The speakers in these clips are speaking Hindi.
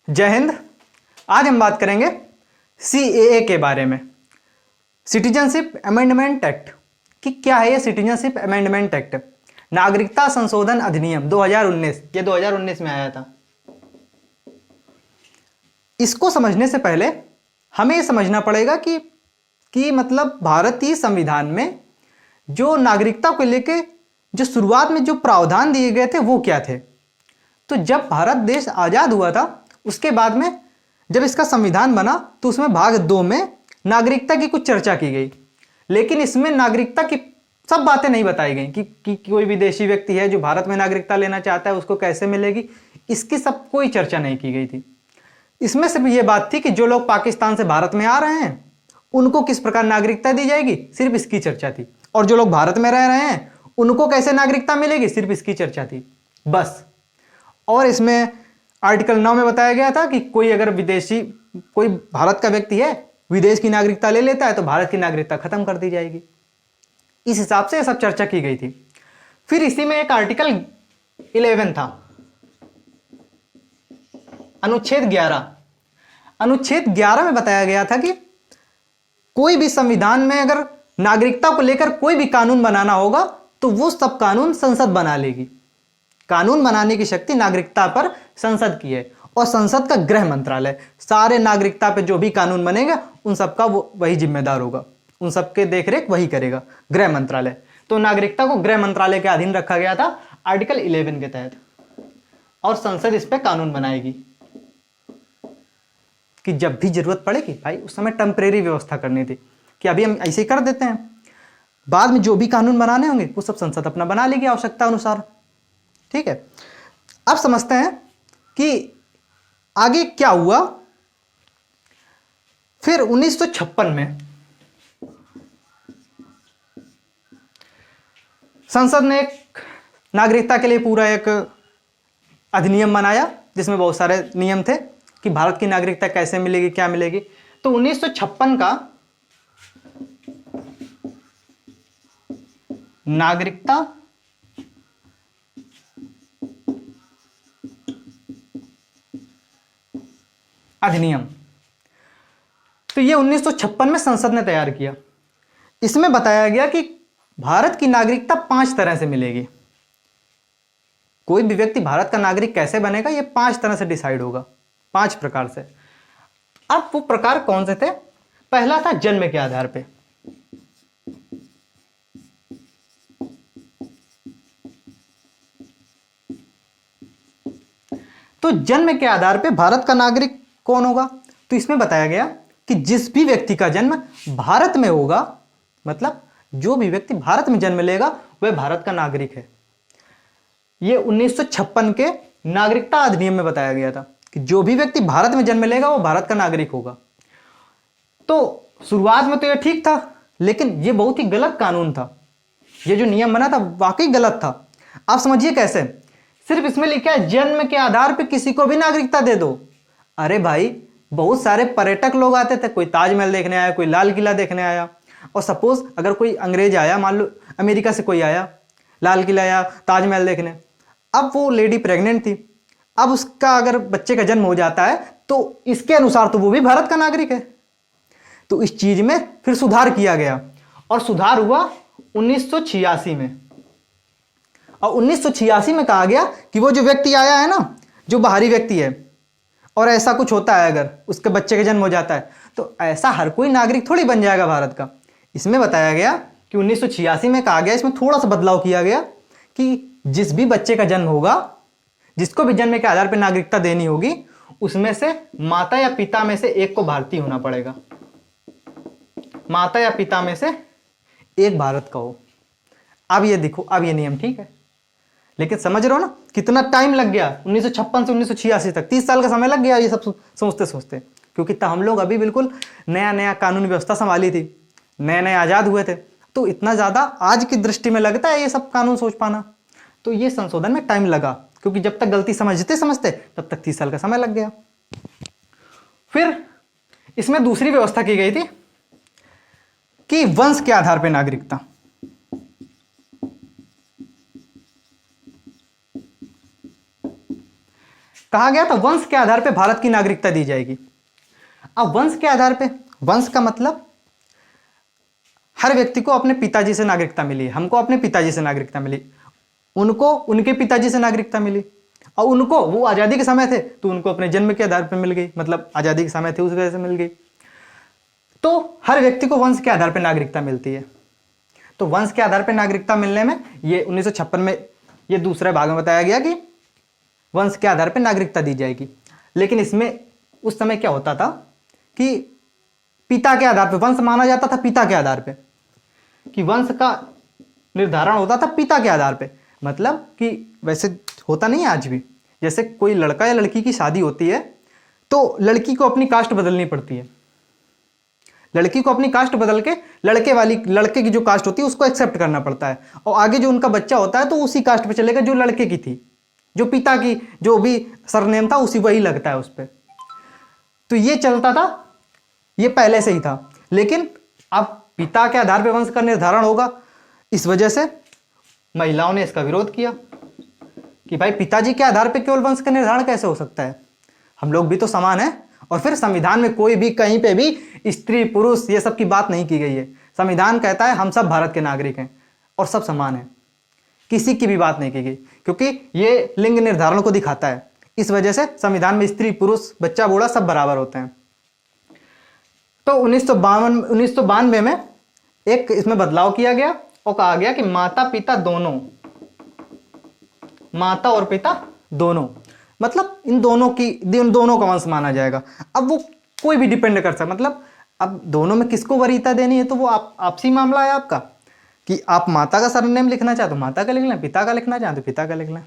जय हिंद। आज हम बात करेंगे सीएए के बारे में, सिटीजनशिप अमेंडमेंट एक्ट। कि क्या है ये सिटीजनशिप अमेंडमेंट एक्ट? नागरिकता संशोधन अधिनियम 2019, ये 2019 में आया था। इसको समझने से पहले हमें ये समझना पड़ेगा कि मतलब भारतीय संविधान में जो नागरिकता को लेके जो शुरुआत में जो प्रावधान दिए गए थे वो क्या थे। तो जब भारत देश आज़ाद हुआ था उसके बाद में जब इसका संविधान बना तो उसमें भाग 2 में नागरिकता की कुछ चर्चा की गई, लेकिन इसमें नागरिकता की सब बातें नहीं बताई गई कि कोई विदेशी व्यक्ति है जो भारत में नागरिकता लेना चाहता है उसको कैसे मिलेगी, इसकी सब कोई चर्चा नहीं की गई थी। इसमें सिर्फ ये बात थी कि जो लोग पाकिस्तान से भारत में आ रहे हैं उनको किस प्रकार नागरिकता दी जाएगी, सिर्फ इसकी चर्चा थी। और जो लोग भारत में रह रहे हैं उनको कैसे नागरिकता मिलेगी, सिर्फ इसकी चर्चा थी बस। और इसमें आर्टिकल 9 में बताया गया था कि कोई अगर विदेशी कोई भारत का व्यक्ति है विदेश की नागरिकता ले लेता है तो भारत की नागरिकता खत्म कर दी जाएगी। इस हिसाब से यह सब चर्चा की गई थी। फिर इसी में एक आर्टिकल 11 था, अनुच्छेद 11। अनुच्छेद 11 में बताया गया था कि कोई भी संविधान में अगर नागरिकता को लेकर कोई भी कानून बनाना होगा तो वो सब कानून संसद बना लेगी। कानून बनाने की शक्ति नागरिकता पर संसद की है और संसद का गृह मंत्रालय सारे नागरिकता पे जो भी कानून बनेगा उन सब का वही जिम्मेदार होगा, उन सब के देखरेख वही करेगा, गृह मंत्रालय। तो नागरिकता को गृह मंत्रालय के अधीन रखा गया था आर्टिकल 11 के तहत, और संसद इस पे कानून बनाएगी कि जब भी जरूरत पड़ेगी। भाई उस समय टेम्परेरी व्यवस्था करनी थी कि अभी हम ऐसे ही कर देते हैं, बाद में जो भी कानून बनाने होंगे वो सब संसद अपना बना लेगी आवश्यकता अनुसार। ठीक है, अब समझते हैं कि आगे क्या हुआ। फिर 1956 में संसद ने एक नागरिकता के लिए पूरा एक अधिनियम बनाया जिसमें बहुत सारे नियम थे कि भारत की नागरिकता कैसे मिलेगी, क्या मिलेगी। तो 1956 का नागरिकता अधिनियम, तो ये 1956 में संसद ने तैयार किया। इसमें बताया गया कि भारत की नागरिकता 5 तरह से मिलेगी। कोई भी व्यक्ति भारत का नागरिक कैसे बनेगा ये 5 तरह से डिसाइड होगा, 5 प्रकार से। अब वो प्रकार कौन से थे? पहला था जन्म के आधार पे। तो जन्म के आधार पे भारत का नागरिक कौन होगा? तो इसमें बताया गया कि जिस भी व्यक्ति का जन्म भारत में होगा, मतलब जो भी व्यक्ति भारत में जन्म लेगा वह भारत का नागरिक है। यह 1956 के नागरिकता अधिनियम में बताया गया था कि जो भी व्यक्ति भारत में जन्म लेगा वो भारत का नागरिक होगा। तो शुरुआत में तो यह ठीक था, लेकिन यह बहुत ही गलत कानून था। यह जो नियम बना था वाकई गलत था। आप समझिए कैसे। सिर्फ इसमें लिखा है जन्म के आधार पर किसी को भी नागरिकता दे दो। अरे भाई, बहुत सारे पर्यटक लोग आते थे, कोई ताजमहल देखने आया, कोई लाल किला देखने आया, और सपोज अगर कोई अंग्रेज आया, मान लो अमेरिका से कोई आया, लाल किला या ताजमहल देखने, अब वो लेडी प्रेग्नेंट थी, अब उसका अगर बच्चे का जन्म हो जाता है तो इसके अनुसार तो वो भी भारत का नागरिक है। तो इस चीज में फिर सुधार किया गया, और सुधार हुआ 1986 में। और 1986 में कहा गया कि वो जो व्यक्ति आया है ना, जो बाहरी व्यक्ति है, और ऐसा कुछ होता है अगर उसके बच्चे का जन्म हो जाता है तो ऐसा हर कोई नागरिक थोड़ी बन जाएगा भारत का। इसमें बताया गया कि 1986 में कहा गया, इसमें थोड़ा सा बदलाव किया गया कि जिस भी बच्चे का जन्म होगा, जिसको भी जन्म के आधार पर नागरिकता देनी होगी, उसमें से माता या पिता में से एक को भारतीय होना पड़ेगा। माता या पिता में से एक भारत का हो। अब ये देखो, अब ये नियम ठीक है, लेकिन समझ रहे हो ना कितना टाइम लग गया। 1956 से 1986 तक 30 साल का समय लग गया ये सब सोचते सोचते, क्योंकि तब हम लोग अभी बिल्कुल नया नया कानूनी व्यवस्था संभाली थी, नए नए आज़ाद हुए थे, तो इतना ज़्यादा आज की दृष्टि में लगता है ये सब कानून सोच पाना। तो ये संशोधन में टाइम लगा, क्योंकि जब तक गलती समझते समझते तब तक 30 साल का समय लग गया। फिर इसमें दूसरी व्यवस्था की गई थी कि वंश के आधार पर नागरिकता। कहा गया था वंश के आधार पे भारत की नागरिकता दी जाएगी। अब वंश के आधार पे, वंश का मतलब हर व्यक्ति को अपने पिताजी से नागरिकता मिली, हमको अपने पिताजी से नागरिकता मिली, उनको उनके पिताजी से नागरिकता मिली, और उनको वो आज़ादी के समय थे तो उनको अपने जन्म के आधार पर मिल गई, मतलब आज़ादी के समय थे उस वजह से मिल गई। तो हर व्यक्ति को वंश के आधार पर नागरिकता मिलती है। तो वंश के आधार पर नागरिकता मिलने में ये 1956 में ये दूसरे भाग में बताया गया कि वंश के आधार पर नागरिकता दी जाएगी। लेकिन इसमें उस समय क्या होता था कि पिता के आधार पर वंश माना जाता था, पिता के आधार पे, कि वंश का निर्धारण होता था पिता के आधार पे। मतलब कि वैसे होता नहीं है आज भी, जैसे कोई लड़का या लड़की की शादी होती है तो लड़की को अपनी कास्ट बदलनी पड़ती है, लड़की को अपनी कास्ट बदल के लड़के की जो कास्ट होती है उसको एक्सेप्ट करना पड़ता है, और आगे जो उनका बच्चा होता है तो उसी कास्ट पे चलेगा जो लड़के की थी, जो पिता की जो भी सरनेम था उसी वही लगता है उस पर। तो ये चलता था, ये पहले से ही था। लेकिन अब पिता के आधार पर वंश का निर्धारण होगा, इस वजह से महिलाओं ने इसका विरोध किया कि भाई पिताजी के आधार पर केवल वंश का निर्धारण कैसे हो सकता है, हम लोग भी तो समान हैं। और फिर संविधान में कोई भी कहीं पे भी स्त्री पुरुष ये सब की बात नहीं की गई है। संविधान कहता है हम सब भारत के नागरिक हैं और सब समान हैं, किसी की भी बात नहीं की गई, क्योंकि ये लिंग निर्धारण को दिखाता है। इस वजह से संविधान में स्त्री पुरुष बच्चा बूढ़ा सब बराबर होते हैं। तो 1992 में एक इसमें बदलाव किया गया और कहा गया कि माता पिता दोनों, माता और पिता दोनों, मतलब इन दोनों का वंश माना जाएगा। अब वो कोई भी डिपेंड कर सकता, मतलब अब दोनों में किसको वरीयता देनी है तो वो आपसी मामला है आपका, कि आप माता का सरनेम लिखना चाहे तो माता का लिख लें, पिता का लिखना चाहे तो पिता का लिख लें।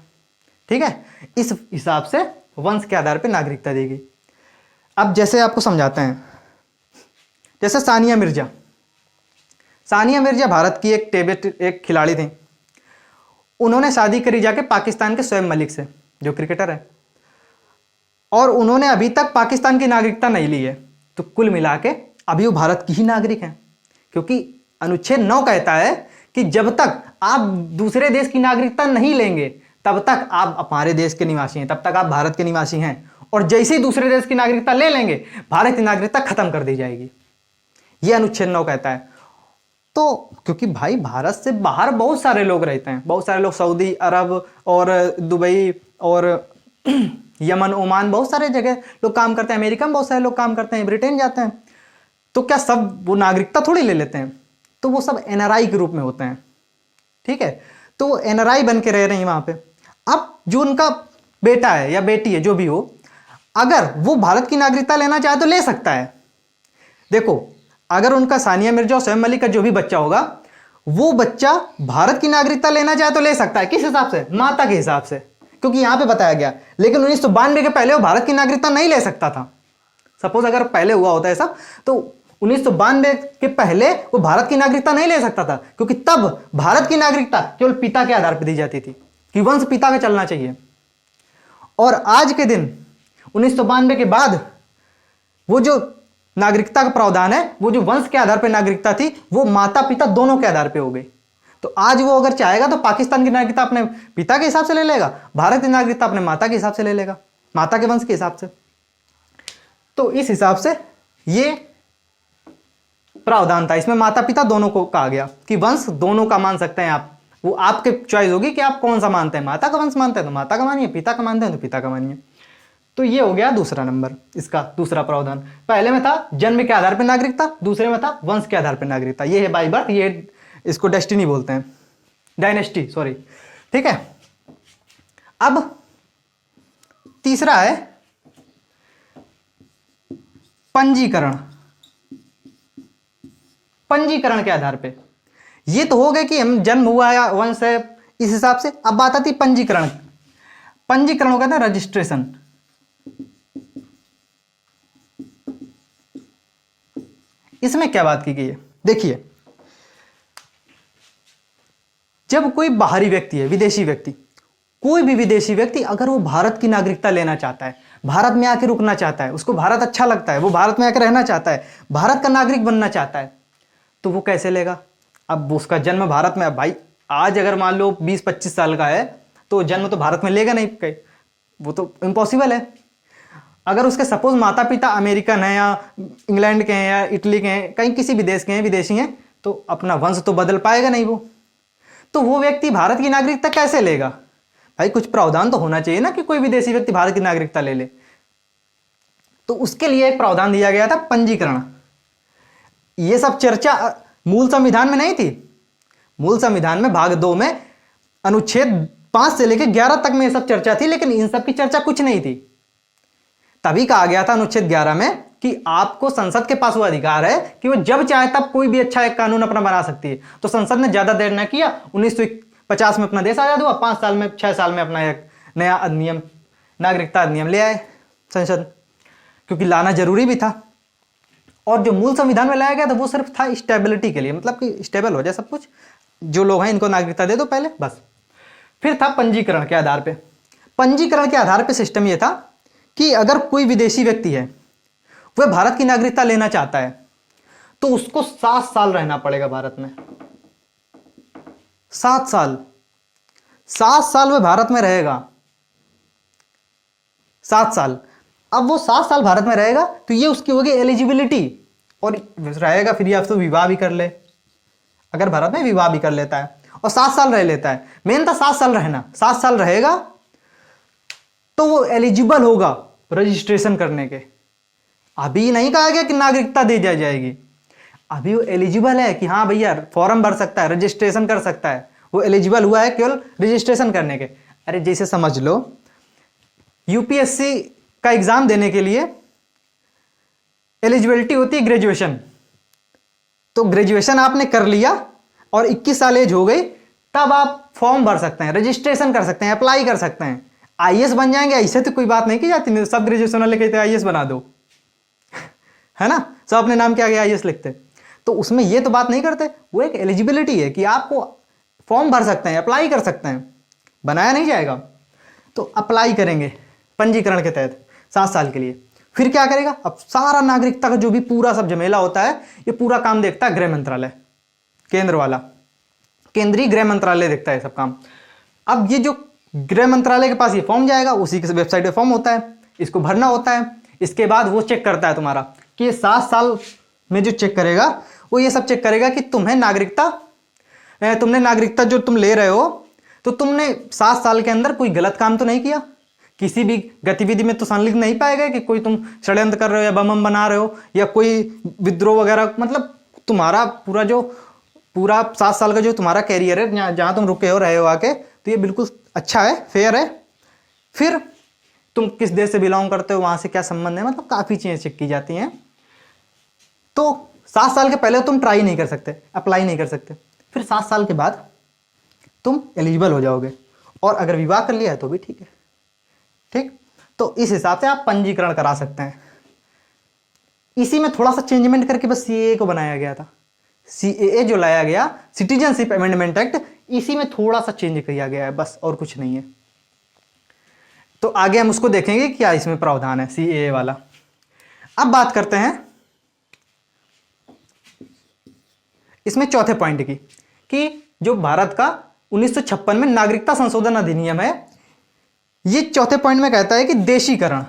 ठीक है, इस हिसाब से वंश के आधार पर नागरिकता दी गई। अब जैसे आपको समझाते हैं, जैसे सानिया मिर्जा भारत की एक खिलाड़ी थी। उन्होंने शादी करी जाके पाकिस्तान के शोएब मलिक से, जो क्रिकेटर है, और उन्होंने अभी तक पाकिस्तान की नागरिकता नहीं ली है। तो कुल मिला के अभी वो भारत की ही नागरिक हैं, क्योंकि अनुच्छेद 9 कहता है कि जब तक आप दूसरे देश की नागरिकता नहीं लेंगे तब तक आप हमारे देश के निवासी हैं, तब तक आप भारत के निवासी हैं, और जैसे ही दूसरे देश की नागरिकता ले लेंगे भारत की नागरिकता खत्म कर दी जाएगी। यह अनुच्छेद 9 कहता है। तो क्योंकि भाई भारत से बाहर बहुत सारे लोग रहते हैं, बहुत सारे लोग सऊदी अरब और दुबई और यमन ओमान बहुत सारे जगह लोग काम करते हैं, अमेरिका में बहुत सारे लोग काम करते हैं, ब्रिटेन जाते हैं। तो क्या सब वो नागरिकता थोड़ी ले लेते हैं? तो वो सब एनआरआई के रूप में होते हैं। ठीक है, तो वो एनआरआई बन के रह रहे हैं वहां पे। अब जो उनका बेटा है या बेटी है जो भी हो, अगर वो भारत की नागरिकता लेना चाहे तो ले सकता है। देखो, अगर उनका सानिया मिर्जा और शोएब मलिक का जो भी बच्चा होगा, वो बच्चा भारत की नागरिकता लेना चाहे तो ले सकता है। किस हिसाब से? माता के हिसाब से, क्योंकि यहां पे बताया गया। लेकिन 1992 के पहले वो भारत की नागरिकता नहीं ले सकता था। सपोज अगर पहले हुआ होता है सब, तो 1992 के पहले वो भारत की नागरिकता नहीं ले सकता था, क्योंकि तब भारत की नागरिकता केवल पिता के आधार पर दी जाती थी कि वंश पिता का चलना चाहिए। और आज के दिन 1992 के बाद वो जो नागरिकता का प्रावधान है, वो जो वंश के आधार पर नागरिकता थी, वो माता पिता दोनों के आधार पर हो गई। तो आज वो अगर चाहेगा तो पाकिस्तान की नागरिकता अपने पिता के हिसाब से ले लेगा, भारत की नागरिकता अपने माता के हिसाब से ले लेगा, माता के वंश के हिसाब से। तो इस हिसाब से ये प्रावधान था, इसमें माता पिता दोनों को कहा गया कि वंश दोनों का मान सकते हैं आप। वो आपके चॉइस होगी कि आप कौन सा मानते हैं। माता का वंश मानते हैं तो माता का मानिए, पिता का मानते हैं तो पिता का मानिए। तो ये हो गया दूसरा नंबर, इसका दूसरा प्रावधान। पहले में था जन्म के आधार पर नागरिकता, दूसरे में था वंश के आधार पर नागरिकता। ये है बाय बर्थ, ये इसको डेस्टिनी बोलते हैं, डायनेस्टी, सॉरी। ठीक है, अब तीसरा है पंजीकरण। पंजीकरण के आधार पे, ये तो हो गया कि हम जन्म हुआ या वंश है इस हिसाब से। अब बात आती पंजीकरण। पंजीकरण कहते हैं रजिस्ट्रेशन। इसमें क्या बात की गई है? देखिए, जब कोई बाहरी व्यक्ति है, विदेशी व्यक्ति, कोई भी विदेशी व्यक्ति अगर वो भारत की नागरिकता लेना चाहता है, भारत में आके रुकना चाहता है, उसको भारत अच्छा लगता है, वो भारत में आकर रहना चाहता है, भारत का नागरिक बनना चाहता है, तो वो कैसे लेगा? अब उसका जन्म भारत में, अब भाई आज अगर मान लो 20-25 साल का है तो जन्म तो भारत में लेगा नहीं, वो तो इम्पॉसिबल है। अगर उसके सपोज माता पिता अमेरिकन है या इंग्लैंड के हैं या इटली के हैं, कहीं किसी भी देश के हैं, विदेशी हैं, तो अपना वंश तो बदल पाएगा नहीं वो। तो वो व्यक्ति भारत की नागरिकता कैसे लेगा? भाई कुछ प्रावधान तो होना चाहिए ना कि कोई विदेशी व्यक्ति भारत की नागरिकता ले ले। तो उसके लिए एक प्रावधान दिया गया था, पंजीकरण। ये सब चर्चा मूल संविधान में नहीं थी। मूल संविधान में भाग 2 में अनुच्छेद 5 से लेकर 11 तक में ये सब चर्चा थी, लेकिन इन सब की चर्चा कुछ नहीं थी। तभी कहा गया था अनुच्छेद 11 में कि आपको संसद के पास वो अधिकार है कि वो जब चाहे तब कोई भी अच्छा एक कानून अपना बना सकती है। तो संसद ने ज्यादा देर न किया, 1950 में अपना देश आजाद हुआ, 5 साल में 6 साल में अपना एक नया अधिनियम, नागरिकता अधिनियम ले आए संसद, क्योंकि लाना जरूरी भी था। और जो मूल संविधान में लाया गया था वो सिर्फ था स्टेबिलिटी के लिए, मतलब कि स्टेबल हो जाए सब कुछ, जो लोग हैं इनको नागरिकता दे दो पहले, बस। फिर था पंजीकरण के आधार पे। पंजीकरण के आधार पे सिस्टम ये था कि अगर कोई विदेशी व्यक्ति है वह भारत की नागरिकता लेना चाहता है तो उसको 7 साल रहना पड़ेगा भारत में। 7 साल, 7 साल वह भारत में रहेगा, 7 साल। अब वो 7 साल भारत में रहेगा तो ये उसकी होगी एलिजिबिलिटी, और रहेगा फिर या तो विवाह भी कर ले, अगर भारत में विवाह भी कर लेता है और 7 साल रह लेता है। मेन था 7 साल रहना, 7 साल रहेगा तो वो एलिजिबल होगा रजिस्ट्रेशन करने के। अभी नहीं कहा गया कि नागरिकता दी जाएगी, अभी वो एलिजिबल है कि हाँ भैया फॉर्म भर सकता है, रजिस्ट्रेशन कर सकता है, वो एलिजिबल हुआ है केवल रजिस्ट्रेशन करने के। अरे जैसे समझ लो यूपीएससी का एग्जाम देने के लिए एलिजिबिलिटी होती है ग्रेजुएशन, तो ग्रेजुएशन आपने कर लिया और 21 साल एज हो गई, तब आप फॉर्म भर सकते हैं, रजिस्ट्रेशन कर सकते हैं, अप्लाई कर सकते हैं, आईएएस बन जाएंगे। ऐसे तो कोई बात नहीं की जाती, नहीं सब ग्रेजुएशन वाले कहते हैं आईएएस बना दो, है ना, सब अपने नाम के आगे आईएएस लिखते। तो उसमें ये तो बात नहीं करते, वो एक एलिजिबिलिटी है कि आपको फॉर्म भर सकते हैं, अप्लाई कर सकते हैं, बनाया नहीं जाएगा। तो अप्लाई करेंगे पंजीकरण के तहत 7 साल के लिए। फिर क्या करेगा, अब सारा नागरिकता का जो भी पूरा सब झमेला होता है, ये पूरा काम देखता है गृह मंत्रालय, केंद्र वाला, केंद्रीय गृह मंत्रालय देखता है सब काम। अब ये जो गृह मंत्रालय के पास ये फॉर्म जाएगा, उसी के वेबसाइट पे फॉर्म होता है, इसको भरना होता है। इसके बाद वो चेक करता है तुम्हारा कि ये 7 साल में जो चेक करेगा वो ये सब चेक करेगा कि तुमने नागरिकता जो तुम ले रहे हो तो तुमने 7 साल के अंदर कोई गलत काम तो नहीं किया, किसी भी गतिविधि में तो संलिग्न नहीं पाएगा कि कोई तुम षड्यंत्र कर रहे हो या बम बना रहे हो या कोई विद्रोह वगैरह। मतलब तुम्हारा पूरा 7 साल का जो तुम्हारा कैरियर है, जहाँ तुम रुके हो रहे हो आके, तो ये बिल्कुल अच्छा है, फेयर है। फिर तुम किस देश से बिलोंग करते हो, वहाँ से क्या संबंध है, मतलब काफ़ी चीज़ें चेक की जाती हैं। तो 7 साल के पहले तुम ट्राई नहीं कर सकते, अप्लाई नहीं कर सकते। फिर 7 साल के बाद तुम एलिजिबल हो जाओगे, और अगर विवाह कर लिया है तो भी ठीक है, ठीक। तो इस हिसाब से आप पंजीकरण करा सकते हैं। इसी में थोड़ा सा चेंजमेंट करके बस सीएए को बनाया गया था। सीएए जो लाया गया, सिटीजनशिप अमेंडमेंट एक्ट, इसी में थोड़ा सा चेंज किया गया है बस, और कुछ नहीं है। तो आगे हम उसको देखेंगे क्या इसमें प्रावधान है सीएए वाला। अब बात करते हैं इसमें चौथे पॉइंट की, कि जो भारत का 1956 में नागरिकता संशोधन अधिनियम है, ये चौथे पॉइंट में कहता है कि देशीकरण,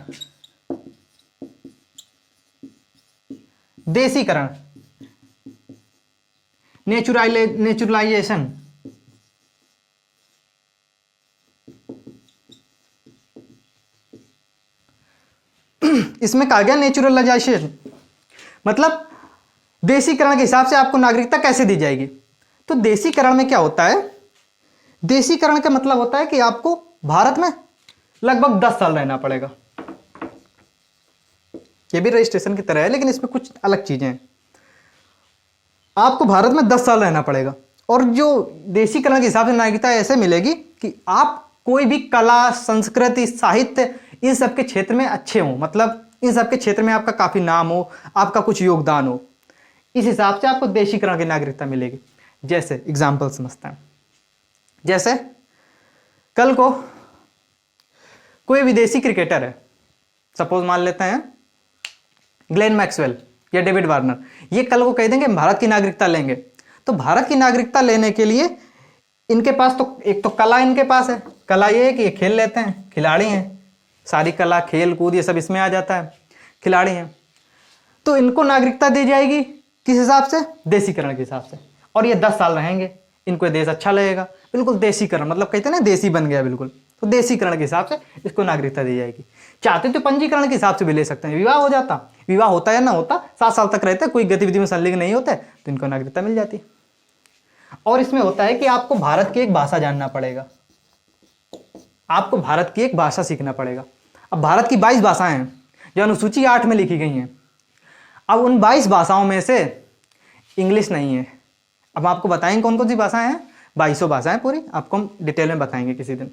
नेचुरलाइजेशन, इसमें कहा गया नेचुरलाइजेशन, मतलब देशीकरण के हिसाब से आपको नागरिकता कैसे दी जाएगी। तो देशीकरण में क्या होता है, देशीकरण का मतलब होता है कि आपको भारत में लगभग 10 साल रहना पड़ेगा। ये भी रजिस्ट्रेशन की तरह है, लेकिन इसमें कुछ अलग चीजें हैं। आपको भारत में 10 साल रहना पड़ेगा, और जो देशीकरण के हिसाब से नागरिकता ऐसे मिलेगी कि आप कोई भी कला, संस्कृति, साहित्य, इन सब के क्षेत्र में अच्छे हो, मतलब इन सब के क्षेत्र में आपका काफी नाम हो, आपका कुछ योगदान हो, इस हिसाब से आपको देशीकरण की नागरिकता मिलेगी। जैसे एग्जाम्पल समझते हैं, जैसे कल को कोई विदेशी क्रिकेटर है, सपोज मान लेते हैं ग्लेन मैक्सवेल या डेविड वार्नर, ये कल को कह देंगे भारत की नागरिकता लेंगे। तो भारत की नागरिकता लेने के लिए इनके पास तो एक तो कला इनके पास है, कला ये है कि ये खेल लेते हैं, खिलाड़ी हैं, सारी कला, खेल कूद ये सब इसमें आ जाता है, खिलाड़ी हैं। तो इनको नागरिकता दी जाएगी किस हिसाब से? देसीकरण के हिसाब से। और ये 10 साल रहेंगे, इनको ये देश अच्छा लगेगा, बिल्कुल देसीकरण, मतलब कहते हैं ना देसी बन गया बिल्कुल, तो देसीकरण के हिसाब से इसको नागरिकता दी जाएगी। चाहते तो पंजीकरण के हिसाब से भी ले सकते हैं, विवाह हो जाता, विवाह होता या ना होता, 7 साल तक रहते, कोई गतिविधि में संलिग्न नहीं होते, तो इनको नागरिकता मिल जाती। और इसमें होता है कि आपको भारत की एक भाषा जानना पड़ेगा, आपको भारत की एक भाषा सीखना पड़ेगा। अब भारत की 22 भाषाएं हैं जो अनुसूची 8 में लिखी गई हैं। अब उन 22 भाषाओं में से इंग्लिश नहीं है। अब आपको बताएंगे कौन कौन सी भाषाएं हैं, 22 भाषाएं पूरी आपको हम डिटेल में बताएंगे किसी दिन।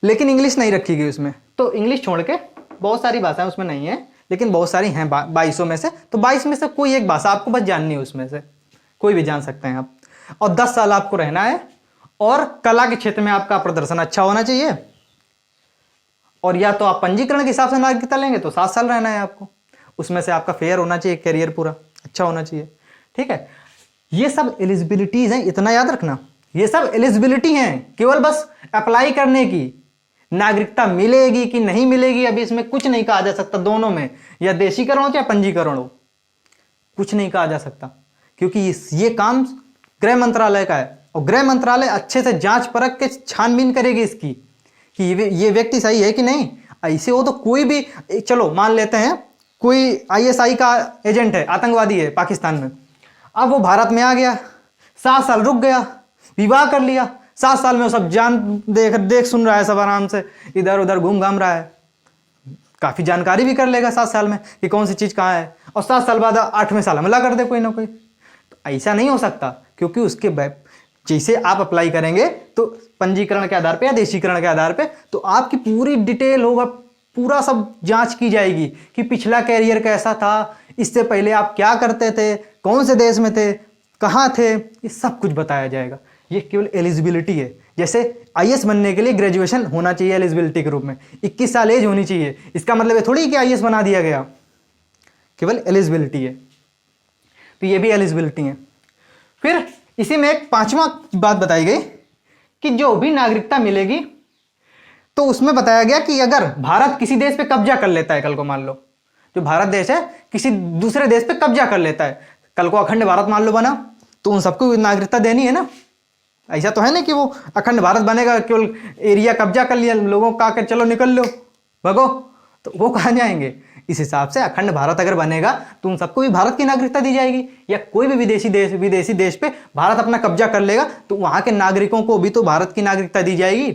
लेकिन इंग्लिश नहीं रखी गई उसमें, तो इंग्लिश छोड़ के बहुत सारी भाषाएं उसमें नहीं है, लेकिन बहुत सारी हैं 22 में से। तो 22 में से कोई एक भाषा आपको बस जाननी है, उसमें से कोई भी जान सकते हैं आप। और 10 साल आपको रहना है, और कला के क्षेत्र में आपका प्रदर्शन अच्छा होना चाहिए। और या तो आप पंजीकरण के हिसाब से नागरिकता लेंगे तो 7 साल रहना है आपको, उसमें से आपका फेयर होना चाहिए, करियर पूरा अच्छा होना चाहिए। ठीक है, ये सब एलिजिबिलिटीज हैं, इतना याद रखना, ये सब एलिजिबिलिटी हैं, केवल बस अप्लाई करने की। नागरिकता मिलेगी कि नहीं मिलेगी अभी इसमें कुछ नहीं कहा जा सकता, दोनों में, या देशीकरण हो चाहे पंजीकरण हो, कुछ नहीं कहा जा सकता, क्योंकि ये काम गृह मंत्रालय का है। और गृह मंत्रालय अच्छे से जांच परख के छानबीन करेगी इसकी कि ये व्यक्ति सही है कि नहीं। ऐसे हो तो कोई भी, चलो मान लेते हैं कोई आईएसआई का एजेंट है, आतंकवादी है पाकिस्तान में, अब वो भारत में आ गया, 7 साल रुक गया, विवाह कर लिया, 7 साल में वो सब जान देख सुन रहा है, सब आराम से इधर उधर घूम घाम रहा है, काफी जानकारी भी कर लेगा 7 साल में कि कौन सी चीज कहाँ है, और 7 साल बाद 8वें साल हमला कर दे कोई ना कोई। तो ऐसा नहीं हो सकता, क्योंकि उसके जैसे आप अप्लाई करेंगे तो पंजीकरण के आधार पे या देशीकरण के आधार पे, तो आपकी पूरी डिटेल होगा, पूरा सब जांच की जाएगी कि पिछला कैरियर कैसा था, इससे पहले आप क्या करते थे, कौन से देश में थे, कहाँ थे, ये सब कुछ बताया जाएगा। ये केवल एलिजिबिलिटी है। जैसे आईएएस बनने के लिए ग्रेजुएशन होना चाहिए एलिजिबिलिटी के रूप में, 21 साल एज होनी चाहिए, इसका मतलब ये थोड़ी कि आईएएस बना दिया गया, केवल एलिजिबिलिटी है। तो ये भी एलिजिबिलिटी है। फिर इसी में एक 5वां बात बताई गई कि जो भी नागरिकता मिलेगी तो उसमें बताया गया कि अगर भारत किसी देश पे कब्जा कर लेता है, कल को मान लो जो भारत देश है किसी दूसरे देश पे कब्जा कर लेता है, कल को अखंड भारत मान लो बना, तो उन सबको नागरिकता देनी है ना। ऐसा तो है ना कि वो अखंड भारत बनेगा, केवल एरिया कब्जा कर लिया, लोगों का आकर चलो निकल लो भगो, तो वो कहाँ जाएंगे। इस हिसाब से अखंड भारत अगर बनेगा तो उन सबको भी भारत की नागरिकता दी जाएगी, या कोई भी विदेशी देश पे भारत अपना कब्जा कर लेगा तो वहां के नागरिकों को भी तो भारत की नागरिकता दी जाएगी।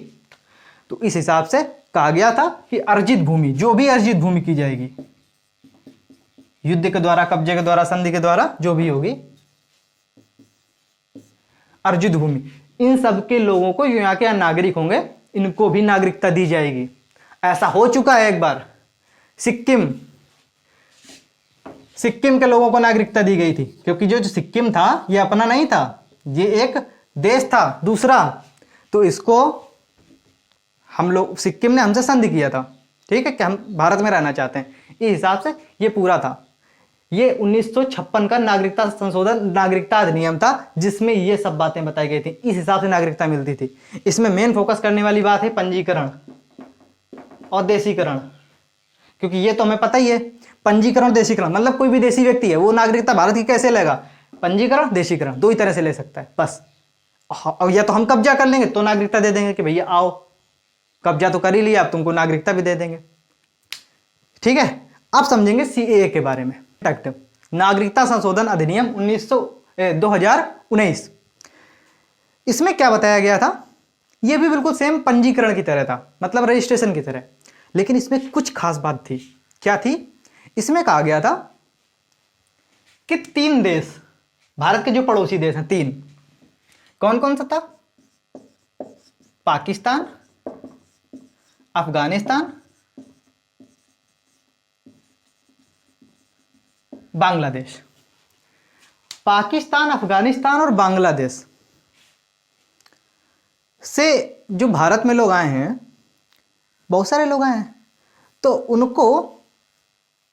तो इस हिसाब से कहा गया था कि अर्जित भूमि, जो भी अर्जित भूमि की जाएगी, युद्ध के द्वारा, कब्जे के द्वारा, संधि के द्वारा जो भी होगी अर्जित भूमि, इन सब के लोगों को, जो यहाँ के नागरिक होंगे, इनको भी नागरिकता दी जाएगी। ऐसा हो चुका है एक बार, सिक्किम के लोगों को नागरिकता दी गई थी, क्योंकि जो सिक्किम था ये अपना नहीं था, ये एक देश था दूसरा, तो इसको हम लोग, सिक्किम ने हमसे संधि किया था, ठीक है, कि हम भारत में रहना चाहते हैं, इस हिसाब से ये पूरा था। ये 1956 का नागरिकता संशोधन, नागरिकता अधिनियम था, जिसमें ये सब बातें बताई गई थी, इस हिसाब से नागरिकता मिलती थी। इसमें मेन फोकस करने वाली बात है पंजीकरण और देशीकरण, क्योंकि ये तो हमें पता ही है, पंजीकरण देशीकरण मतलब कोई भी देशी व्यक्ति है वो नागरिकता भारत की कैसे लेगा, पंजीकरण देशीकरण, दो ही तरह से ले सकता है बस। और या तो हम कब्जा कर लेंगे तो नागरिकता दे देंगे कि भैया आओ, कब्जा तो कर ही लिया, अब तुमको नागरिकता भी दे देंगे। ठीक है, अब समझेंगे सीएए के बारे में। एक्ट नागरिकता संशोधन अधिनियम 2019, इसमें क्या बताया गया था, यह भी बिल्कुल सेम पंजीकरण की तरह था, मतलब रजिस्ट्रेशन की तरह, लेकिन इसमें कुछ खास बात थी। क्या थी? इसमें कहा गया था कि 3 देश, भारत के जो पड़ोसी देश हैं 3, कौन कौन सा था? पाकिस्तान, अफगानिस्तान, बांग्लादेश। पाकिस्तान, अफगानिस्तान और बांग्लादेश से जो भारत में लोग आए हैं, बहुत सारे लोग आए हैं, तो उनको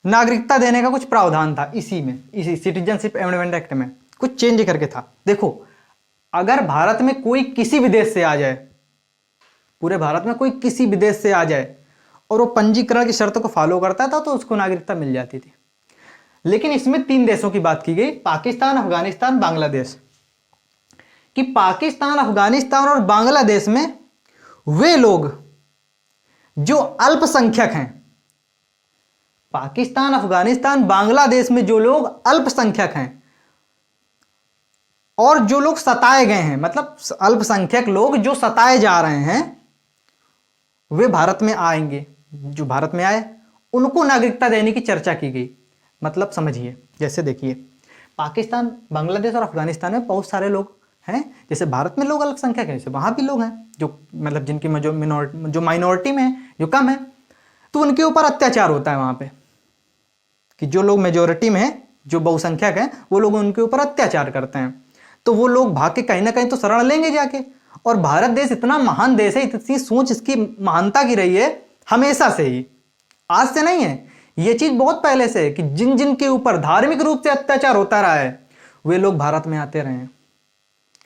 नागरिकता देने का कुछ प्रावधान था इसी में, इसी सिटीजनशिप एमेंडमेंट एक्ट में कुछ चेंज करके था। देखो, अगर भारत में कोई किसी भी देश से आ जाए, पूरे भारत में कोई किसी विदेश से आ जाए और वो पंजीकरण की शर्त को फॉलो करता था तो उसको नागरिकता मिल जाती थी। लेकिन इसमें 3 देशों की बात की गई, पाकिस्तान, अफगानिस्तान, बांग्लादेश, कि पाकिस्तान, अफगानिस्तान और बांग्लादेश में वे लोग जो अल्पसंख्यक हैं, पाकिस्तान, अफगानिस्तान, बांग्लादेश में जो लोग अल्पसंख्यक हैं और जो लोग सताए गए हैं, मतलब अल्पसंख्यक लोग जो सताए जा रहे हैं, वे भारत में आएंगे। जो भारत में आए उनको नागरिकता देने की चर्चा की गई। मतलब समझिए, जैसे देखिए पाकिस्तान, बांग्लादेश और अफगानिस्तान में बहुत सारे लोग हैं। जैसे भारत में लोग अल्पसंख्यक हैं, जैसे वहां भी लोग हैं जो मतलब जिनकी जो माइनॉरिटी में है, जो कम है, तो उनके ऊपर अत्याचार होता है वहां पे, कि जो लोग मेजोरिटी में हैं, जो बहुसंख्यक हैं, वो लोग उनके ऊपर अत्याचार करते हैं। तो वो लोग भाग के कहीं ना कहीं तो शरण लेंगे जाके। और भारत देश इतना महान देश है, इतनी सोच इसकी महानता की रही है हमेशा से ही, आज से नहीं है, ये चीज बहुत पहले से है कि जिन जिन के ऊपर धार्मिक रूप से अत्याचार होता रहा है वे लोग भारत में आते रहे हैं।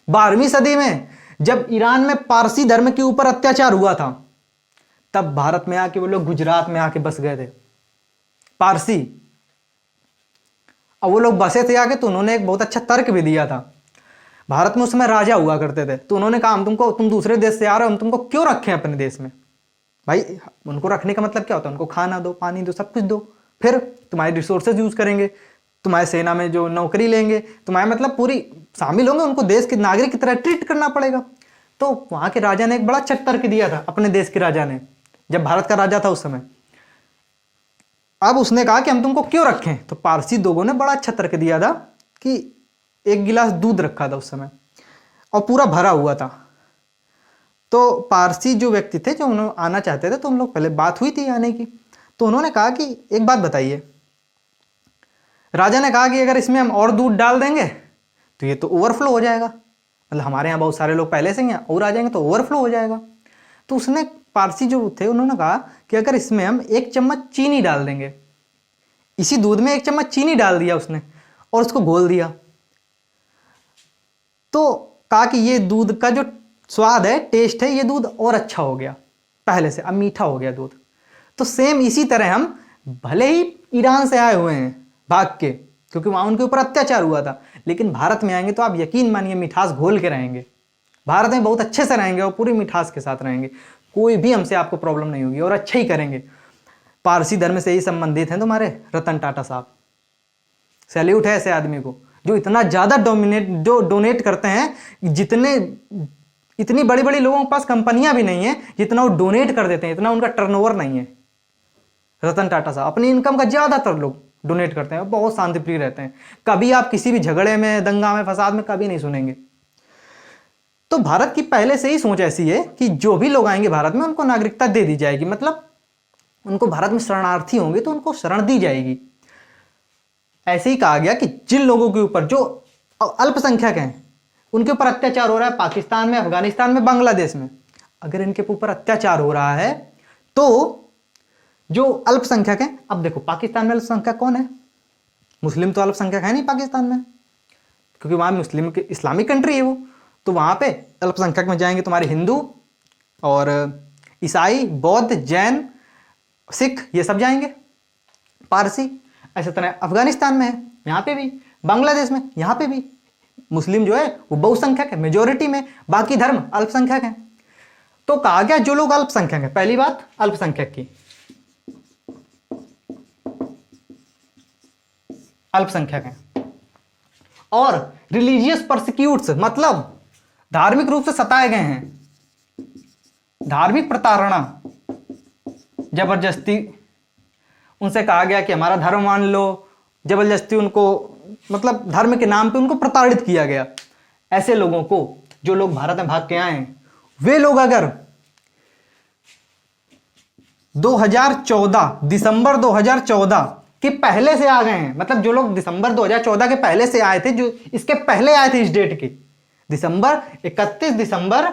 12वीं सदी में जब ईरान में पारसी धर्म के ऊपर अत्याचार हुआ था, तब भारत में आके वो लोग गुजरात में आके बस गए थे, पारसी। अब वो लोग बसे थे आके, तो उन्होंने एक बहुत अच्छा तर्क भी दिया था। भारत में उस समय राजा हुआ करते थे, तो उन्होंने कहा तुम दूसरे देश से आ रहे हो, हम तुमको क्यों रखें अपने देश में। भाई उनको रखने का मतलब क्या होता है, उनको खाना दो, पानी दो, सब कुछ दो, फिर तुम्हारे रिसोर्सेज यूज करेंगे, तुम्हारे सेना में जो नौकरी लेंगे, तुम्हारे मतलब पूरी शामिल होंगे, उनको देश के नागरिक की तरह ट्रीट करना पड़ेगा। तो वहां के राजा ने एक बड़ा अच्छा तर्क दिया था, अपने देश के राजा ने, जब भारत का राजा था उस समय। अब उसने कहा कि हम तुमको क्यों रखें, तो पारसी लोगों ने बड़ा अच्छा तर्क दिया था कि एक गिलास दूध रखा था उस समय और पूरा भरा हुआ था। तो पारसी जो व्यक्ति थे जो उन्होंने आना चाहते थे, तो हम लोग पहले बात हुई थी आने की, तो उन्होंने कहा कि एक बात बताइए, राजा ने कहा कि अगर इसमें हम और दूध डाल देंगे तो ये तो ओवरफ्लो हो जाएगा, मतलब हमारे यहाँ बहुत सारे लोग पहले से ही और आ जाएंगे तो ओवरफ्लो हो जाएगा। तो उसने, पारसी जो थे, उन्होंने कहा कि अगर इसमें हम 1 चम्मच चीनी डाल देंगे, इसी दूध में 1 चम्मच चीनी डाल दिया उसने और उसको घोल दिया, तो कहा कि ये दूध का जो स्वाद है, टेस्ट है, ये दूध और अच्छा हो गया पहले से, अब मीठा हो गया दूध। तो सेम इसी तरह हम भले ही ईरान से आए हुए हैं भाग के, क्योंकि वहां उनके ऊपर अत्याचार हुआ था, लेकिन भारत में आएंगे तो आप यकीन मानिए मिठास घोल के रहेंगे, भारत में बहुत अच्छे से रहेंगे और पूरी मिठास के साथ रहेंगे, कोई भी हमसे आपको प्रॉब्लम नहीं होगी और अच्छा ही करेंगे। पारसी धर्म से ही संबंधित हैं तुम्हारे रतन टाटा साहब, सैल्यूट है ऐसे आदमी को, जो इतना ज्यादा डोनेट करते हैं, जितने इतनी बड़ी बड़ी लोगों के पास कंपनियां भी नहीं है जितना वो डोनेट कर देते हैं, इतना उनका टर्नओवर नहीं है। रतन टाटा साहब अपनी इनकम का ज्यादातर लोग डोनेट करते हैं, बहुत शांतिप्रिय रहते हैं, कभी आप किसी भी झगड़े में, दंगा में, फसाद में कभी नहीं सुनेंगे। तो भारत की पहले से ही सोच ऐसी है कि जो भी लोग आएंगे भारत में उनको नागरिकता दे दी जाएगी, मतलब उनको भारत में शरणार्थी होंगे तो उनको शरण दी जाएगी। ऐसे ही कहा गया कि जिन लोगों के ऊपर जो अल्पसंख्यक हैं उनके ऊपर अत्याचार हो रहा है, पाकिस्तान में, अफगानिस्तान में, बांग्लादेश में, अगर इनके ऊपर अत्याचार हो रहा है तो जो अल्पसंख्यक हैं, अब देखो पाकिस्तान में अल्पसंख्यक कौन है, मुस्लिम तो अल्पसंख्यक है नहीं पाकिस्तान में, क्योंकि वहां मुस्लिम के इस्लामिक कंट्री है वो, तो वहां पे अल्पसंख्यक में जाएंगे तुम्हारे हिंदू और ईसाई, बौद्ध, जैन, सिख, ये सब जाएंगे, पारसी। ऐसे तरह अफगानिस्तान में है, यहाँ पे भी, बांग्लादेश में, यहाँ पे भी मुस्लिम जो है वो बहुसंख्यक है, मेजोरिटी में, बाकी धर्म अल्पसंख्यक हैं। तो कहा गया जो लोग अल्पसंख्यक हैं, पहली बात अल्पसंख्यक की, अल्पसंख्यक हैं, और रिलीजियस परसिक्यूट्स, मतलब धार्मिक रूप से सताए गए हैं, धार्मिक प्रताड़ना, जबरदस्ती उनसे कहा गया कि हमारा धर्म मान लो, जबरदस्ती उनको मतलब धर्म के नाम पे उनको प्रताड़ित किया गया। ऐसे लोगों को, जो लोग भारत में भाग के आए हैं, वे लोग अगर 2014 दिसंबर 2014 के पहले से आ गए हैं, मतलब जो लोग दिसंबर 2014 के पहले से आए थे, जो इसके पहले आए थे इस डेट के, 31 दिसंबर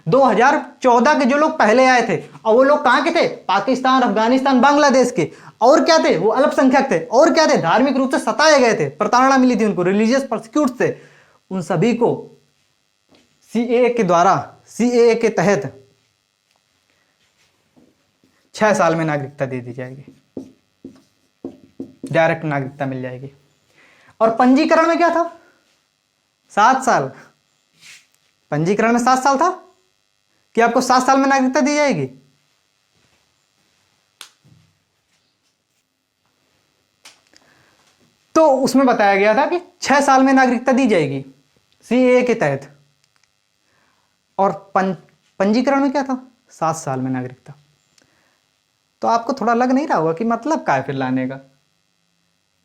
2014 के जो लोग पहले आए थे, और वो लोग कहां के थे, पाकिस्तान, अफगानिस्तान, बांग्लादेश के, और क्या थे, वो अल्पसंख्यक थे, और क्या थे, धार्मिक रूप से सताए गए थे, प्रताड़ना मिली थी उनको, रिलीजियस परसिक्यूट थे, उन सभी को सीएए के द्वारा, सीएए के तहत 6 साल में नागरिकता दे दी जाएगी, डायरेक्ट नागरिकता मिल जाएगी। और पंजीकरण में क्या था? 7 साल। पंजीकरण में 7 साल था कि आपको 7 साल में नागरिकता दी जाएगी। तो उसमें बताया गया था कि 6 साल में नागरिकता दी जाएगी सीएए के तहत। और पंजीकरण में क्या था? 7 साल में नागरिकता। तो आपको थोड़ा लग नहीं रहा होगा कि मतलब क्या है फिर लाने का?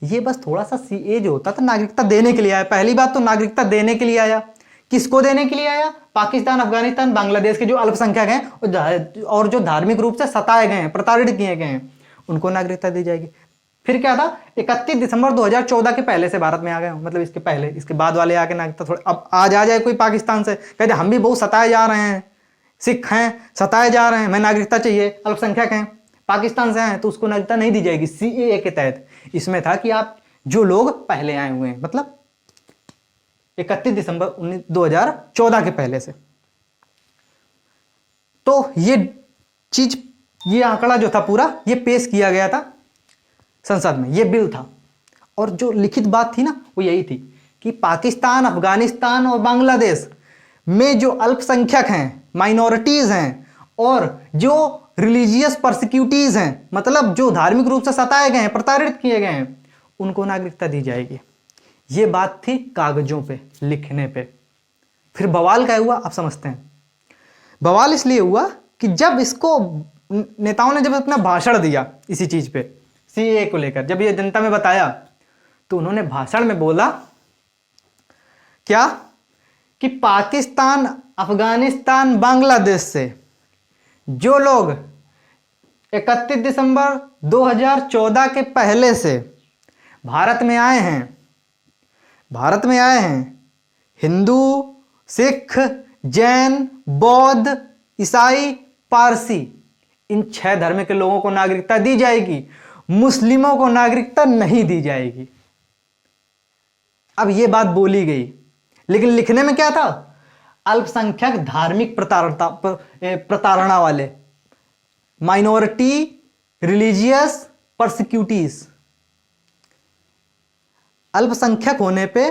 ये बस थोड़ा सा सीए जो होता था नागरिकता देने के लिए आया। पहली बात तो नागरिकता देने के लिए आया। किसको देने के लिए आया? पाकिस्तान, अफगानिस्तान, बांग्लादेश के जो अल्पसंख्यक हैं और जो धार्मिक रूप से सताए गए हैं, प्रताड़ित किए गए हैं, उनको नागरिकता दी जाएगी। फिर क्या था? 31 दिसंबर 2014 के पहले से भारत में आ गए, मतलब इसके पहले, इसके बाद वाले आके नागरिकता थोड़ा, अब आज आ जाए कोई पाकिस्तान से, कहते हम भी बहुत सताए जा रहे हैं, सिख हैं सताए जा रहे हैं, मैं नागरिकता चाहिए, अल्पसंख्यक हैं, पाकिस्तान से आए, तो उसको नागरिकता नहीं दी जाएगी सीएए के तहत। इसमें था कि आप जो लोग पहले आए हुए हैं, मतलब 31 दिसंबर 2014 के पहले से। तो ये चीज, ये आंकड़ा जो था पूरा, ये पेश किया गया था संसद में, ये बिल था। और जो लिखित बात थी ना, वो यही थी कि पाकिस्तान, अफगानिस्तान और बांग्लादेश में जो अल्पसंख्यक हैं, माइनॉरिटीज हैं, और जो रिलीजियस परसिक्यूटीज हैं, मतलब जो धार्मिक रूप से सताए गए हैं, प्रताड़ित किए गए हैं, उनको नागरिकता दी जाएगी। ये बात थी कागजों पे, लिखने पे। फिर बवाल क्या हुआ आप समझते हैं। बवाल इसलिए हुआ कि जब इसको नेताओं ने जब अपना भाषण दिया इसी चीज पे, सीए को लेकर, जब ये जनता में बताया, तो उन्होंने भाषण में बोला क्या कि पाकिस्तान, अफगानिस्तान, बांग्लादेश से जो लोग 31 दिसंबर 2014 के पहले से भारत में आए हैं, हिंदू, सिख, जैन, बौद्ध, ईसाई, पारसी, इन 6 धर्म के लोगों को नागरिकता दी जाएगी, मुस्लिमों को नागरिकता नहीं दी जाएगी। अब यह बात बोली गई, लेकिन लिखने में क्या था? अल्पसंख्यक, धार्मिक प्रताड़ना वाले, माइनॉरिटी, रिलीजियस परसिक्यूटीज। अल्पसंख्यक होने पे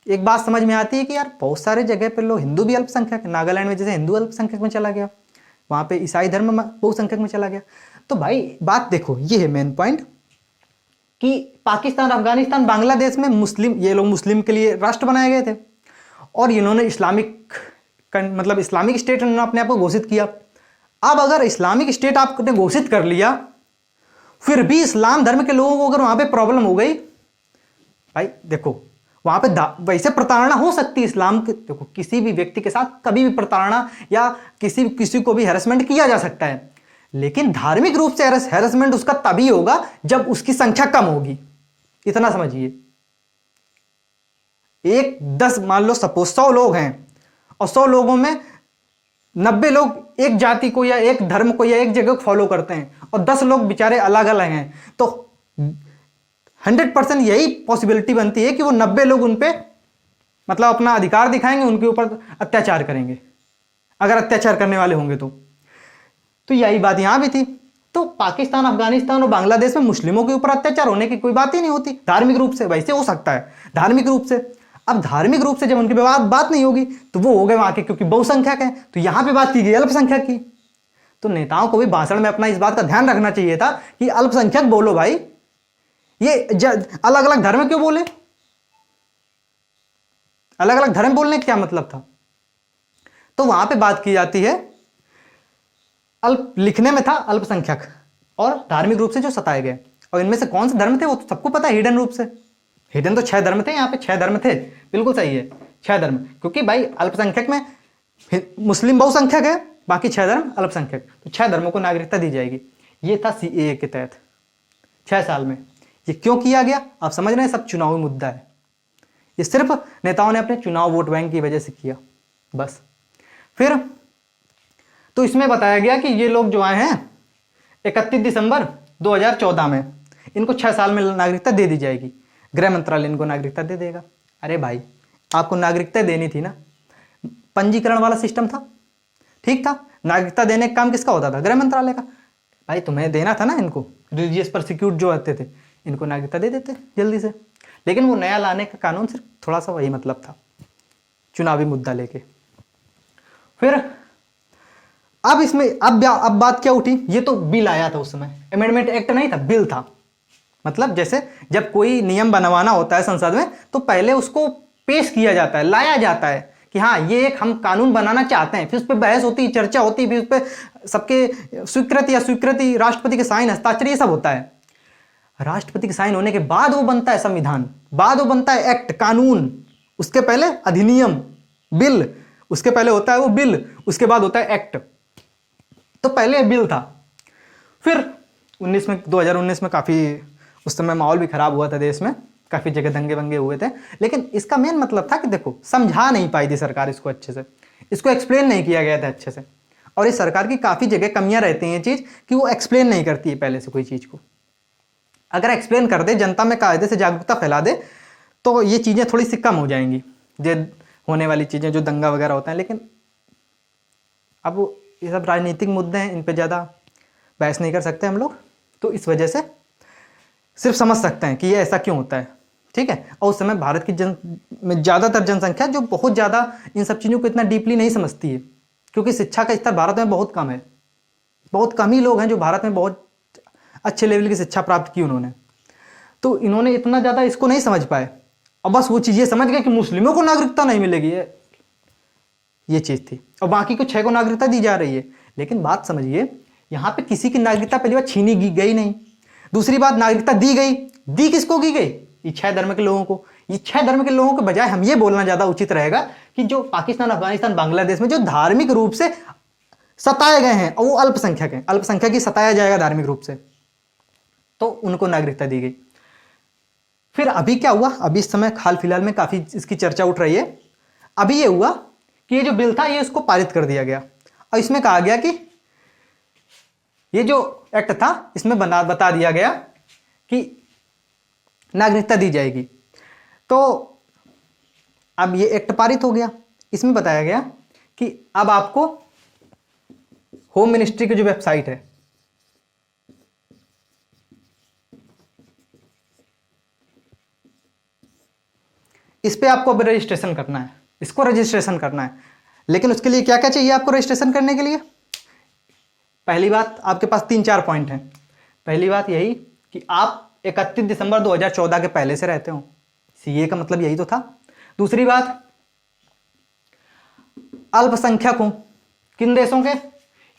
एक बात समझ में आती है कि यार बहुत सारे जगह पे लोग, हिंदू भी अल्पसंख्यक है, नागालैंड में जैसे हिंदू अल्पसंख्यक में चला गया, वहां पे ईसाई धर्म बहुसंख्यक में चला गया। तो भाई बात देखो, ये है मेन पॉइंट कि पाकिस्तान, अफगानिस्तान, बांग्लादेश में मुस्लिम, ये लोग मुस्लिम के लिए राष्ट्र बनाए गए थे, और इन्होंने इस्लामिक, मतलब इस्लामिक स्टेट इन्होंने अपने आप को घोषित किया। अब अगर इस्लामिक स्टेट आपने घोषित कर लिया, फिर भी इस्लाम धर्म के लोगों को अगर वहां पे प्रॉब्लम हो गई, भाई देखो वहां पे वैसे प्रताड़ना हो सकती है इस्लाम के, देखो किसी भी व्यक्ति के साथ कभी भी प्रताड़ना या किसी को भी हैरेसमेंट किया जा सकता है, लेकिन धार्मिक रूप से हैरेसमेंट उसका तभी होगा जब उसकी संख्या कम होगी। इतना समझिए, 10 मान लो सपोज 100 लोग हैं, और 100 लोगों में 90 लोग एक जाति को या एक धर्म को या एक जगह को फॉलो करते हैं, और 10 लोग बेचारे अलग अलग हैं, तो 100% यही पॉसिबिलिटी बनती है कि वो 90 लोग उन पे मतलब अपना अधिकार दिखाएंगे, उनके ऊपर अत्याचार करेंगे, अगर अत्याचार करने वाले होंगे तो यही बात यहां भी थी। तो पाकिस्तान, अफगानिस्तान और बांग्लादेश में मुस्लिमों के ऊपर अत्याचार होने की कोई बात ही नहीं होती धार्मिक रूप से। वैसे हो सकता है धार्मिक रूप से, अब धार्मिक रूप से जब उनकी बात नहीं होगी तो वो हो गए वहां के, क्योंकि बहुसंख्यक है, तो यहां पे बात की गई अल्पसंख्यक की। तो नेताओं को भी भाषण में अपना इस बात का ध्यान रखना चाहिए था कि अल्पसंख्यक बोलो भाई, ये अलग अलग धर्म क्यों बोले? अलग अलग धर्म बोलने का क्या मतलब था? तो वहां पे बात की जाती है, लिखने में था अल्पसंख्यक और धार्मिक रूप से जो सताए गए, और इनमें से कौन से धर्म थे वो तो सबको पता है, हिडन रूप से। हिडन तो 6 धर्म थे, यहाँ पे 6 धर्म थे, बिल्कुल सही है 6 धर्म, क्योंकि भाई अल्पसंख्यक में मुस्लिम बहुसंख्यक है, बाकी 6 धर्म अल्पसंख्यक, तो 6 धर्मों को नागरिकता दी जाएगी। ये था सीएए के तहत 6 साल में। ये क्यों किया गया आप समझ रहे हैं, सब चुनावी मुद्दा है, ये सिर्फ नेताओं ने अपने चुनाव वोट बैंक की वजह से किया बस। फिर तो इसमें बताया गया कि ये लोग जो आए हैं 31 दिसंबर 2014 में, इनको 6 साल में नागरिकता दे दी जाएगी, गृह मंत्रालय इनको नागरिकता दे देगा। अरे भाई आपको नागरिकता देनी थी ना, पंजीकरण वाला सिस्टम था, ठीक था, नागरिकता देने का काम किसका होता था? गृह मंत्रालय का। भाई तुम्हें देना था ना इनको, रिलीजियस परसिक्यूट जो आते थे इनको नागरिकता दे देते जल्दी से। लेकिन वो नया लाने का कानून सिर्फ थोड़ा सा वही मतलब था, चुनावी मुद्दा लेके। फिर अब इसमें अब बात क्या उठी? ये तो बिल आया था उस समय, अमेंडमेंट एक्ट नहीं था, बिल था। मतलब जैसे जब कोई नियम बनवाना होता है संसद में तो पहले उसको पेश किया जाता है, लाया जाता है कि हाँ ये एक हम कानून बनाना चाहते हैं, फिर उस पर बहस होती, चर्चा होती, फिर उस पर सबके स्वीकृति या स्वीकृति, राष्ट्रपति के साइन, हस्ताक्षर, ये सब होता है। राष्ट्रपति के साइन होने के बाद वो बनता है संविधान, बाद वो बनता है एक्ट, कानून। उसके पहले अधिनियम, बिल, उसके पहले होता है वो बिल, उसके बाद होता है एक्ट। तो पहले बिल था। फिर 2019 में काफी उस समय माहौल भी खराब हुआ था देश में, काफी जगह दंगे बंगे हुए थे। लेकिन इसका मेन मतलब था कि देखो समझा नहीं पाई थी सरकार इसको अच्छे से, इसको एक्सप्लेन नहीं किया गया था अच्छे से। और इस सरकार की काफी जगह कमियां रहती हैं ये चीज कि वो एक्सप्लेन नहीं करती है पहले से कोई चीज को। अगर एक्सप्लेन कर दे, जनता में कायदे से जागरूकता फैला दे, तो ये चीजें थोड़ी सी कम हो जाएंगी, ये होने वाली चीजें जो दंगा वगैरह होता है। लेकिन अब ये सब राजनीतिक मुद्दे हैं, इन पे ज़्यादा बहस नहीं कर सकते हम लोग, तो इस वजह से सिर्फ समझ सकते हैं कि ये ऐसा क्यों होता है, ठीक है। और उस समय भारत की में ज़्यादातर जनसंख्या जो बहुत ज़्यादा इन सब चीज़ों को इतना डीपली नहीं समझती है, क्योंकि शिक्षा का स्तर भारत में बहुत कम है। बहुत कम ही लोग हैं जो भारत में बहुत अच्छे लेवल की शिक्षा प्राप्त की उन्होंने, तो इन्होंने इतना ज़्यादा इसको नहीं समझ पाए। और बस वो चीज़ ये समझ गए कि मुस्लिमों को नागरिकता नहीं मिलेगी, ये चीज़ थी। और बाकी को 6 को नागरिकता दी जा रही है। लेकिन बात समझिए, यहाँ पे किसी की नागरिकता पहली बात छीनी गई नहीं, दूसरी बात नागरिकता दी गई, दी किसको की गई? ये 6 धर्म के लोगों को। ये 6 धर्म के लोगों के बजाय हम ये बोलना ज़्यादा उचित रहेगा कि जो पाकिस्तान, अफगानिस्तान, बांग्लादेश में जो धार्मिक रूप से सताए गए हैं, और वो अल्पसंख्यक हैं, अल्पसंख्यक ही सताया जाएगा धार्मिक रूप से, तो उनको नागरिकता दी गई। फिर अभी क्या हुआ? अभी इस समय हाल फिलहाल में काफी इसकी चर्चा उठ रही है। अभी ये हुआ कि ये जो बिल था ये इसको पारित कर दिया गया, और इसमें कहा गया कि ये जो एक्ट था इसमें बता दिया गया कि नागरिकता दी जाएगी। तो अब ये एक्ट पारित हो गया। इसमें बताया गया कि अब आपको होम मिनिस्ट्री की जो वेबसाइट है, इस पे आपको अब रजिस्ट्रेशन करना है, इसको रजिस्ट्रेशन करना है। लेकिन उसके लिए क्या क्या चाहिए आपको रजिस्ट्रेशन करने के लिए? पहली बात, आपके पास 3-4 पॉइंट हैं। पहली बात यही कि आप 31 दिसंबर 2014 के पहले से रहते हो, सीए का मतलब यही तो था। दूसरी बात, अल्पसंख्यक हो। किन देशों के?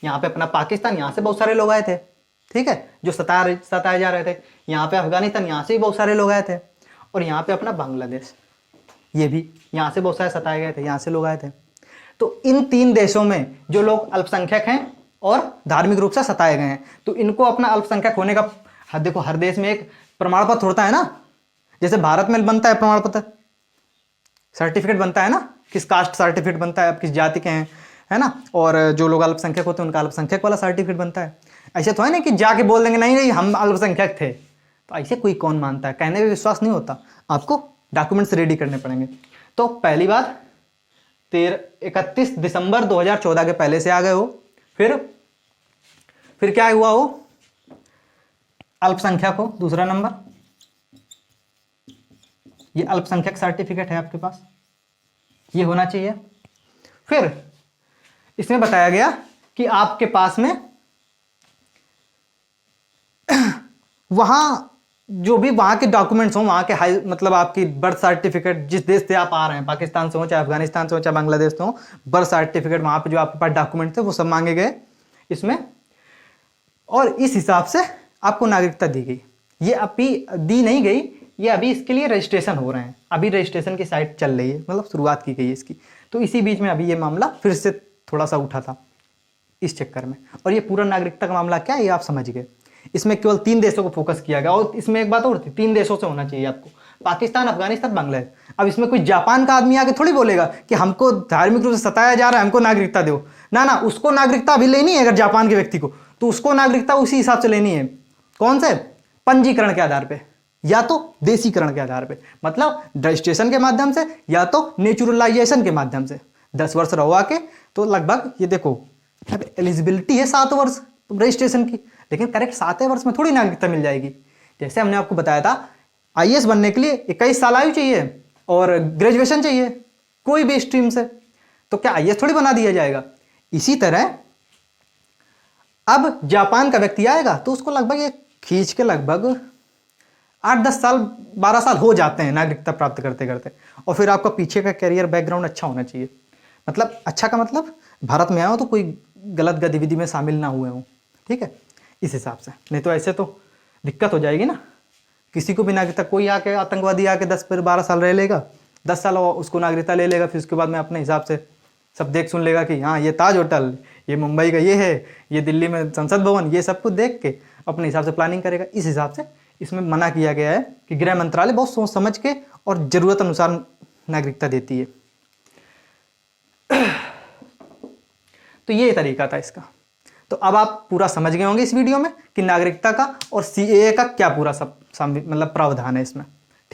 यहाँ पे अपना पाकिस्तान, यहाँ से बहुत सारे लोग आए थे, ठीक है, जो सताए जा रहे थे। यहाँ पे अफगानिस्तान, यहाँ से भी बहुत सारे लोग आए थे। और यहाँ पे अपना बांग्लादेश, ये भी यहाँ से बहुत सारे सताए गए थे, यहाँ से लोग आए थे। तो इन 3 देशों में जो लोग अल्पसंख्यक हैं और धार्मिक रूप से सताए गए हैं, तो इनको अपना अल्पसंख्यक होने का, देखो हर देश में एक प्रमाण पत्र होता है ना, जैसे भारत में बनता है प्रमाण पत्र, सर्टिफिकेट बनता है ना, किस कास्ट सर्टिफिकेट बनता है, आप किस जाति के हैं, है ना। और जो लोग अल्पसंख्यक होते हैं उनका अल्पसंख्यक वाला सर्टिफिकेट बनता है। ऐसे तो है ना कि जाके बोल देंगे नहीं नहीं हम अल्पसंख्यक थे, तो ऐसे कोई कौन मानता है? कहने में विश्वास नहीं होता, आपको डॉक्यूमेंट्स रेडी करने पड़ेंगे। तो पहली बात, 31 दिसंबर 2014 के पहले से आ गए हो। फिर क्या हुआ हो? अल्पसंख्यक हो। दूसरा नंबर, ये अल्पसंख्यक सर्टिफिकेट है आपके पास, ये होना चाहिए। फिर इसमें बताया गया कि आपके पास में वहां जो भी वहां के डॉक्यूमेंट्स हो, वहां के हाई मतलब आपकी बर्थ सर्टिफिकेट, जिस देश से आप आ रहे हैं, पाकिस्तान से हो चाहे अफगानिस्तान से हो चाहे बांग्लादेश से हो, बर्थ सर्टिफिकेट वहां पे जो आपके पास डॉक्यूमेंट थे वो सब मांगे गए इसमें, और इस हिसाब से आपको नागरिकता दी गई। ये अभी दी नहीं गई, ये अभी इसके लिए रजिस्ट्रेशन हो रहे हैं, अभी रजिस्ट्रेशन की साइट चल रही है, मतलब शुरुआत की गई है इसकी। तो इसी बीच में अभी ये मामला फिर से थोड़ा सा उठा था इस चक्कर में। और ये पूरा नागरिकता का मामला क्या है ये आप समझ गए। इसमें केवल 3 देशों को फोकस किया गया, और इसमें एक बात और थी, 3 देशों से होना चाहिए आपको, पाकिस्तान, अफगानिस्तान, बांग्लादेश। अब इसमें कोई जापान का आदमी आके थोड़ी बोलेगा कि हमको धार्मिक रूप से सताया जा रहा है, हमको नागरिकता दो। ना ना, उसको नागरिकता अभी लेनी है अगर जापान के व्यक्ति को, तो उसको नागरिकता उसी हिसाब से लेनी है। कौन से? पंजीकरण के आधार पे, या तो देशीकरण के आधार पे, मतलब रजिस्ट्रेशन के माध्यम से, या तो नेचुरलाइजेशन के माध्यम से। 10 वर्ष रहो आके तो लगभग ये देखो अब एलिजिबिलिटी है 7 वर्ष रजिस्ट्रेशन की, लेकिन करेक्ट 7वें वर्ष में थोड़ी नागरिकता मिल जाएगी। जैसे हमने आपको बताया था आईएएस बनने के लिए 21 साल आयु चाहिए और ग्रेजुएशन चाहिए कोई भी स्ट्रीम से, तो क्या आईएएस थोड़ी बना दिया जाएगा। इसी तरह अब जापान का व्यक्ति आएगा तो उसको लगभग ये खींच के लगभग 8-10 साल 12 साल हो जाते हैं नागरिकता प्राप्त करते करते, और फिर आपका पीछे का करियर बैकग्राउंड अच्छा होना चाहिए। मतलब अच्छा का मतलब भारत में आए हो तो कोई गलत गतिविधि में शामिल ना हुए हो, ठीक है, इस हिसाब से। नहीं तो ऐसे तो दिक्कत हो जाएगी ना, किसी को भी नागरिकता, कोई आके आतंकवादी आके 10 फिर 12 साल रह लेगा, 10 साल उसको नागरिकता ले लेगा, फिर उसके बाद में अपने हिसाब से सब देख सुन लेगा कि हाँ ये ताज होटल, ये मुंबई का ये है, ये दिल्ली में संसद भवन, ये सब कुछ देख के अपने हिसाब से प्लानिंग करेगा। इस हिसाब से इसमें मना किया गया है कि गृह मंत्रालय बहुत सोच समझ के और जरूरत अनुसार नागरिकता देती है। तो ये तरीका था इसका। तो अब आप पूरा समझ गए होंगे इस वीडियो में कि नागरिकता का और सीएए का क्या पूरा सब मतलब प्रावधान है इसमें।